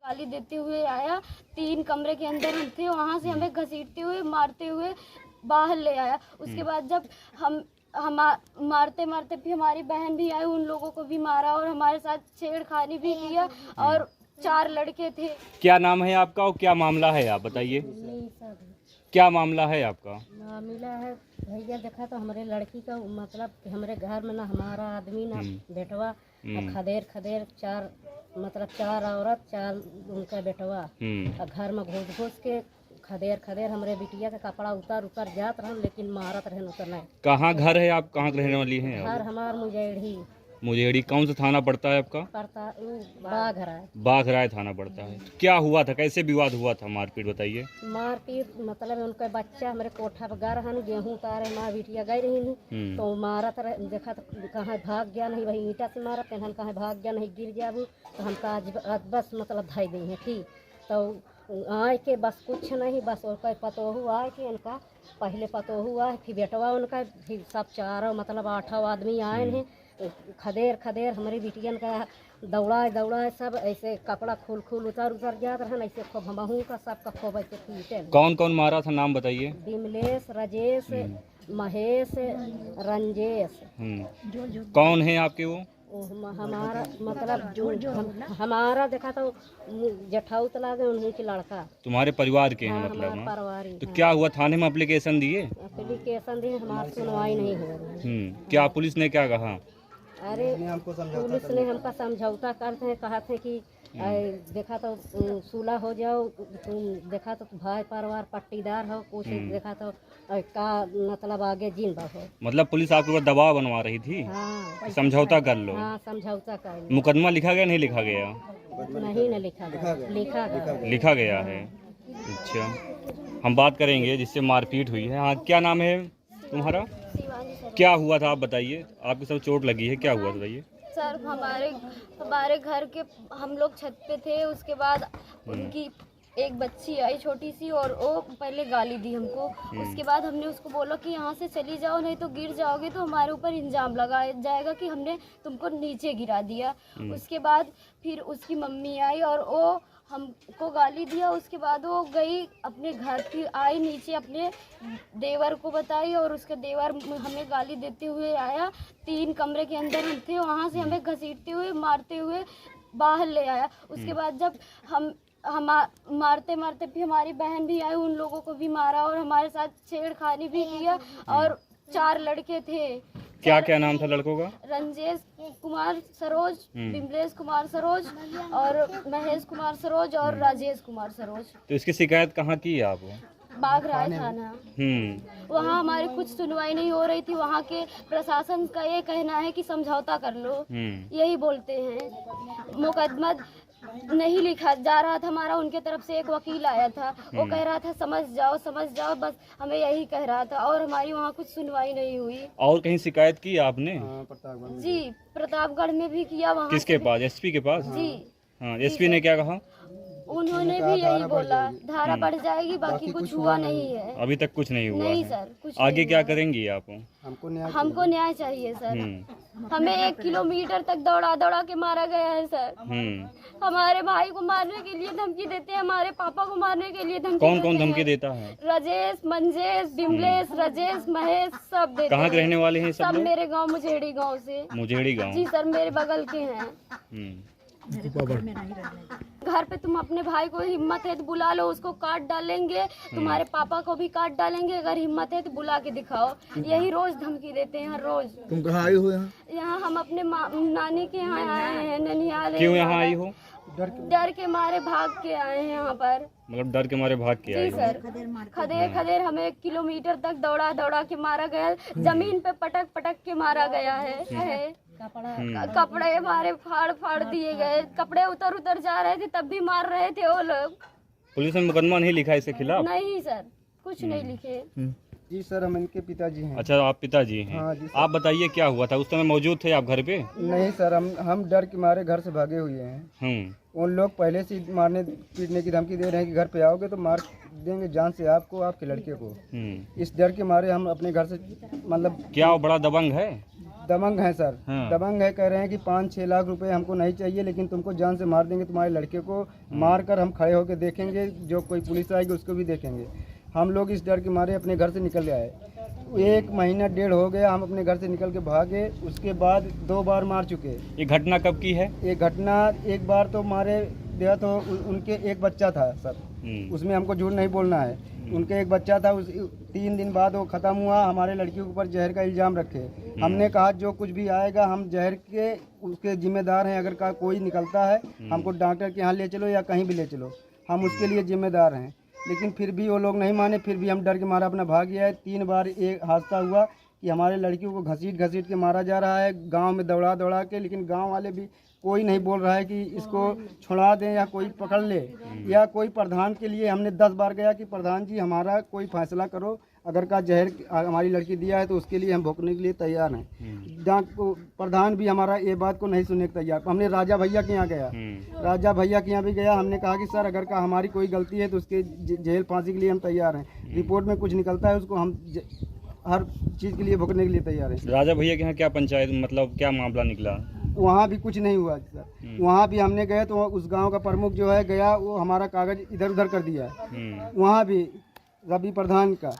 गाली देते हुए आया। 3 कमरे के अंदर हम थे, वहाँ से हमें घसीटते हुए मारते हुए बाहर ले आया। उसके बाद जब हम मारते मारते भी हमारी बहन भी आई, उन लोगों को भी मारा और हमारे साथ छेड़खानी भी किया और 4 लड़के थे। क्या नाम है आपका और क्या मामला है, आप बताइए। क्या मामला है आपका? मामला है भैया, देखा तो हमारे लड़की का मतलब कि हमारे घर में ना हमारा आदमी ना बेटवा, खदेर 4 मतलब 4 औरत 4 उनका बेटवा और घर में घुस के खदेर हमारे बिटिया का कपड़ा उतर जात रहा, लेकिन मारत रहे उतर नहीं। कहाँ घर है, आप कहाँ रहने वाली हैं? घर हमार मुजेड़ी। कौन सा थाना पड़ता है आपका? बाघराय थाना पड़ता है। क्या हुआ था, कैसे विवाद हुआ था, मारपीट बताइए। मारपीट मतलब उनका बच्चा हमारे कोठा पर गा रहा, गेहूँ उतारे, हमारा बिटिया गई रही तो मारत रहे। देखा तो कहाँ भाग गया नहीं, वही ईंटा से मारा, पेन कहाँ भाग गया नहीं, गिर जाबू तो हम आज बस मतलब धाई दी है। ठीक तो आए के बस कुछ नहीं, बस उनका पतोहू आए के उनका पहले पतोहू आए, फिर बेटवा उनका, फिर सब 4 मतलब 8 आदमी आए हैं। खदेर हमारी बिटियन का दौड़ा सब ऐसे कपड़ा खोल उतर जात रहन, ऐसे खूब हमहू का सबका खूब ऐसे पीटे। कौन कौन मारा था, नाम बताइए। विमलेश, राजेश, महेश, रंजेश। कौन है आपके वो? हमारा मतलब जो हमारा देखा तो जठाऊ तला गए उन्हीं के लड़का। तुम्हारे परिवार के हैं मतलब? परिवार। तो क्या हुआ, थाने में एप्लीकेशन दिए? एप्लीकेशन दिए, हमारी सुनवाई नहीं हो रही। क्या पुलिस ने क्या कहा? अरे पुलिस ने हमका समझौता करते हैं, कहा थे कि देखा तो सुलह हो जाओ, तुम देखा तो भाई परिवार पट्टीदार हो कुछ, देखा तो का मतलब आगे जिंदा हो। मतलब पुलिस आपके ऊपर दबाव बनवा रही थी? हाँ, समझौता कर लो। हाँ समझौता कर लो। मुकदमा लिखा गया नहीं लिखा गया? नहीं न लिखा गया है। अच्छा, हम बात करेंगे जिससे मारपीट हुई है। हाँ, क्या नाम है तुम्हारा? क्या हुआ था आप बताइए, आपके सब चोट लगी है, क्या हुआ था बताइए। सर हमारे घर के हम लोग छत पे थे, उसके बाद उनकी एक बच्ची आई छोटी सी और वो पहले गाली दी हमको। उसके बाद हमने उसको बोला कि यहाँ से चली जाओ, नहीं तो गिर जाओगे तो हमारे ऊपर इल्ज़ाम लगाया जाएगा कि हमने तुमको नीचे गिरा दिया। उसके बाद फिर उसकी मम्मी आई और वो हमको गाली दिया। उसके बाद वो गई अपने घर, फिर आई नीचे अपने देवर को बताई और उसका देवर हमें गाली देते हुए आया। 3 कमरे के अंदर हम थे, वहाँ से हमें घसीटते हुए मारते हुए बाहर ले आया। उसके बाद जब हम मारते मारते भी हमारी बहन भी आई, उन लोगों को भी मारा और हमारे साथ छेड़खानी भी किया और 4 लड़के थे। क्या क्या नाम था लड़कों का? रंजेश कुमार सरोज, विमलेश कुमार सरोज और महेश कुमार सरोज और राजेश कुमार सरोज। तो इसकी शिकायत कहाँ की आप? बाघराय थाना। वहाँ हमारी कुछ सुनवाई नहीं हो रही थी। वहाँ के प्रशासन का ये कहना है कि समझौता कर लो, यही बोलते हैं। मुकदमा नहीं लिखा जा रहा था हमारा, उनके तरफ से एक वकील आया था, वो कह रहा था समझ जाओ, बस हमें यही कह रहा था और हमारी वहाँ कुछ सुनवाई नहीं हुई। और कहीं शिकायत की आपने? जी, प्रतापगढ़ में भी किया। वहाँ किसके पास? एसपी के पास? जी। हाँ, एसपी ने क्या कहा? उन्होंने भी यही बोला, धारा बढ़ जाएगी, बाकी कुछ हुआ नहीं है। अभी तक कुछ नहीं हुआ नहीं है। सर, कुछ आगे नहीं क्या हुआ। करेंगी आप? हमको न्याय चाहिए सर। हमें 1 किलोमीटर तक दौड़ा के मारा गया है सर। हमारे भाई को मारने के लिए धमकी देते हैं, हमारे पापा को मारने के लिए धमकी। कौन धमकी देता है? राजेश, मंजेश, विमलेश, राजेश, महेश सब देते हैं। कहाँ के रहने वाले हैं सब लोग? मेरे गांव मुजेड़ी गांव से। मुजेड़ी गांव? जी सर, मेरे बगल के हैं। घर पे तुम अपने भाई को हिम्मत है तो बुला लो, उसको काट डालेंगे, तुम्हारे पापा को भी काट डालेंगे, अगर हिम्मत है तो बुला के दिखाओ। यही रोज धमकी देते हैं, हर रोज। तुम कहाँ आई हो? यहाँ हम अपने नानी के यहाँ आए हैं, ननिहाल। क्यों यहाँ आई हो? डर के मारे भाग के आए हैं यहाँ पर। मतलब डर के मारे भाग के आए? जी सर, खदेर हमें 1 किलोमीटर तक दौड़ा के मारा गया, जमीन पे पटक के मारा गया है। कपड़े हमारे फाड़ दिए गए, कपड़े उतर जा रहे थे तब भी मार रहे थे वो लोग। पुलिस ने मुकदमा नहीं लिखा इसके खिलाफ? नहीं सर, कुछ नहीं लिखे। जी सर, हम इनके पिताजी हैं। अच्छा, आप पिताजी हैं? हाँ जी सर। आप बताइए क्या हुआ था, उस समय मौजूद थे आप घर पे? नहीं सर, हम डर के मारे घर से भागे हुए हैं। उन लोग पहले से मारने पीटने की धमकी दे रहे हैं कि घर पे आओगे तो मार देंगे जान से आपको, आपके लड़के को। इस डर के मारे हम अपने घर से मतलब। क्या वो बड़ा दबंग है? दबंग है सर। हाँ। दबंग है, कह रहे हैं कि 5-6 लाख रुपए हमको नहीं चाहिए, लेकिन तुमको जान से मार देंगे, तुम्हारे लड़के को मार कर हम खड़े होकर देखेंगे, जो कोई पुलिस आएगी उसको भी देखेंगे। हम लोग इस डर के मारे अपने घर से निकल आए। 1 महीना 1.5 हो गया हम अपने घर से निकल के भागे। उसके बाद 2 बार मार चुके। ये घटना कब की है? एक घटना, एक बार तो मारे दिया तो उनके एक बच्चा था सर, उसमें हमको झूठ नहीं बोलना है। उनके एक बच्चा था, उस 3 दिन बाद वो ख़त्म हुआ। हमारे लड़की के ऊपर जहर का इल्ज़ाम रखे। हमने कहा जो कुछ भी आएगा हम जहर के उसके जिम्मेदार हैं। अगर का कोई निकलता है हमको डॉक्टर के यहाँ ले चलो या कहीं भी ले चलो, हम उसके लिए जिम्मेदार हैं। लेकिन फिर भी वो लोग नहीं माने, फिर भी हम डर के मारा अपना भाग गया है। 3 बार एक हादसा हुआ कि हमारे लड़कियों को घसीट के मारा जा रहा है गांव में दौड़ा के, लेकिन गांव वाले भी कोई नहीं बोल रहा है कि इसको छुड़ा दें या कोई पकड़ ले, या कोई प्रधान के लिए हमने 10 बार गया कि प्रधान जी हमारा कोई फैसला करो, अगर का जहर हमारी लड़की दिया है तो उसके लिए हम भुगतने के लिए तैयार हैं। प्रधान भी हमारा ये बात को नहीं सुनने को तैयार। हमने राजा भैया के यहाँ गया, राजा भैया के यहाँ भी गया। हमने कहा कि सर अगर का हमारी कोई गलती है तो उसके जेल फांसी के लिए हम तैयार हैं। रिपोर्ट में कुछ निकलता है उसको हम हर चीज़ के लिए भुगतने के लिए तैयार हैं। राजा भैया के यहाँ क्या पंचायत, मतलब क्या मामला निकला? वहाँ भी कुछ नहीं हुआ सर। वहाँ भी हमने गए तो उस गांव का प्रमुख जो है गया, वो हमारा कागज इधर उधर कर दिया। वहाँ भी रवि प्रधान का,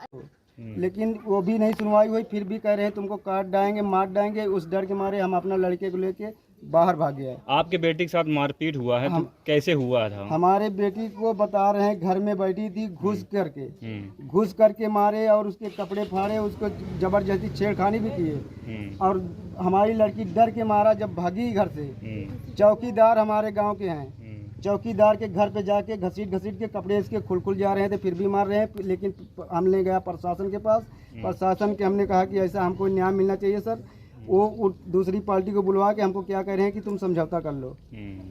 लेकिन वो भी नहीं सुनवाई हुई। फिर भी कह रहे हैं तुमको काट डालेंगे, मार डालेंगे। उस डर के मारे हम अपना लड़के को लेके बाहर भाग गया है। आपके बेटी के साथ मारपीट हुआ है तो कैसे हुआ था? हमारे बेटी को बता रहे हैं घर में बैठी थी, घुस करके मारे और उसके कपड़े फाड़े, उसको जबरदस्ती छेड़खानी भी किए। और हमारी लड़की डर के मारा जब भागी घर से। चौकीदार हमारे गांव के हैं, चौकीदार के घर पे जाके घसीट के कपड़े इसके खुल जा रहे थे, फिर भी मार रहे हैं। लेकिन हमने गया प्रशासन के पास, प्रशासन के हमने कहा कि ऐसा हमको न्याय मिलना चाहिए सर। वो दूसरी पार्टी को बुलवा के हमको क्या कह रहे हैं कि तुम समझौता कर लो।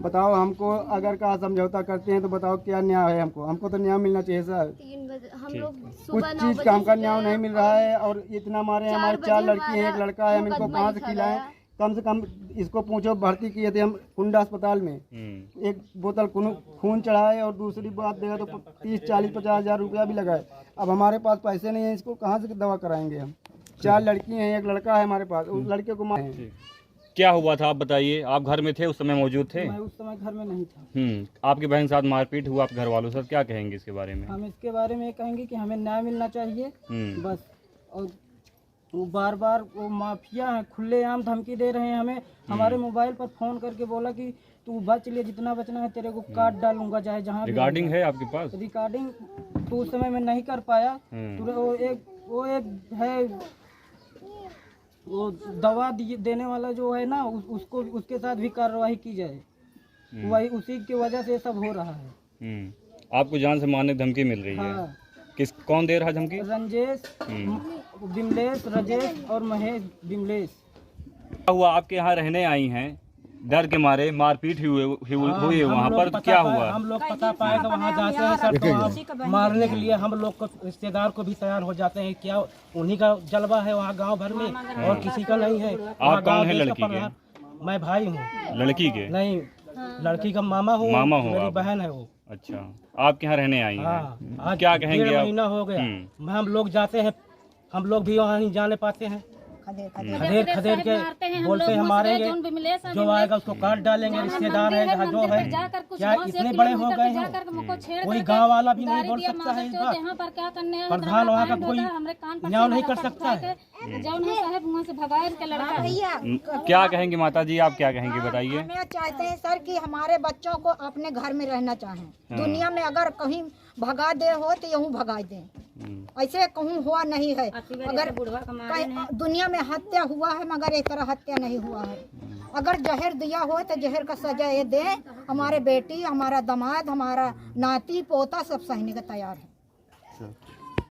बताओ हमको अगर का समझौता करते हैं तो बताओ क्या न्याय है? हमको तो न्याय मिलना चाहिए सर। 3 बजे हम लोग कुछ चीज़ का हमका न्याय नहीं मिल रहा है। और इतना मारे हैं, हमारे 4 लड़की हैं, 1 लड़का है, हम इनको कहाँ से खिलाएं? कम से कम इसको पूछो, भर्ती किए थे हम कुंडा अस्पताल में, 1 बोतल खून चढ़ाए और दूसरी बात देखा तो 30, 40, 50 हज़ार रुपया भी लगाए। अब हमारे पास पैसे नहीं है, इसको कहाँ से दवा कराएंगे हम? 4 लड़की हैं, 1 लड़का है हमारे पास। उस लड़के को मारे। क्या हुआ था आप बताइए? आप घर में थे, उस समय मौजूद थे? मैं उस समय घर में नहीं था। आपकी बहन के साथ मारपीट हुआ, आपके घर वालों से क्या कहेंगे इसके बारे में? हम इसके बारे में कहेंगे कि हमें न्याय मिलना चाहिए बस। और वो बार वो माफिया है, खुलेआम धमकी दे रहे हैं हमें। हमारे मोबाइल पर फोन करके बोला कि तू बच ले, जितना बचना है तेरे को काट डालूंगा, चाहे जहाँ। रिकॉर्डिंग है आपके पास? रिकॉर्डिंग तो उस समय में नहीं कर पाया। वो एक है, वो दवा देने वाला जो है ना, उसको उसके साथ भी कार्रवाई की जाए। वही उसी की वजह से सब हो रहा है। आपको जान से मारने की धमकी मिल रही है? हाँ। कौन दे रहा है धमकी? रंजेश, बिमलेश, रजेश और महेश बिमलेश। क्या हुआ? आपके यहाँ रहने आई हैं, डर के मारे मारपीट हुई वहाँ पर, क्या हुआ? हम लोग पता पाए तो वहाँ जाते हैं सर, तो वहाँ मारने के लिए हम लोग को रिश्तेदार को भी तैयार हो जाते हैं। क्या उन्हीं का जलवा है वहाँ गांव भर में, और किसी का नहीं है। आप कौन है लड़की के? मैं भाई हूँ। लड़की के? नहीं, लड़की का मामा हूँ। मामा हो? मेरी बहन है वो। अच्छा, आपके यहाँ रहने आई हैं। आज क्या कहेंगे? 1.5 महीना हो गया। हम लोग जाते हैं, हम लोग भी वहाँ नहीं जाने पाते हैं। खदेड़ के बोलते हैं मारेंगे, जो आएगा उसको काट डालेंगे। रिश्तेदार है जहाँ जो है, क्या इतने बड़े हो गए हैं, कोई गांव वाला भी नहीं बोल सकता है इस बात। प्रधान वहाँ का कोई न्याय नहीं कर सकता है। क्या कहेंगे माता जी, आप क्या कहेंगे बताइए? हम चाहते हैं सर कि हमारे बच्चों को अपने घर में रहना चाहें। दुनिया में अगर कहीं भगा दे हो तो यूँ भगा दें, ऐसे कहूँ हुआ नहीं है। अगर दुनिया में हत्या हुआ है मगर एक तरह हत्या नहीं हुआ है। अगर जहर दिया हो तो जहर का सजा ये दे। हमारे बेटी, हमारा दामाद, हमारा नाती पोता सब सहने का तैयार है।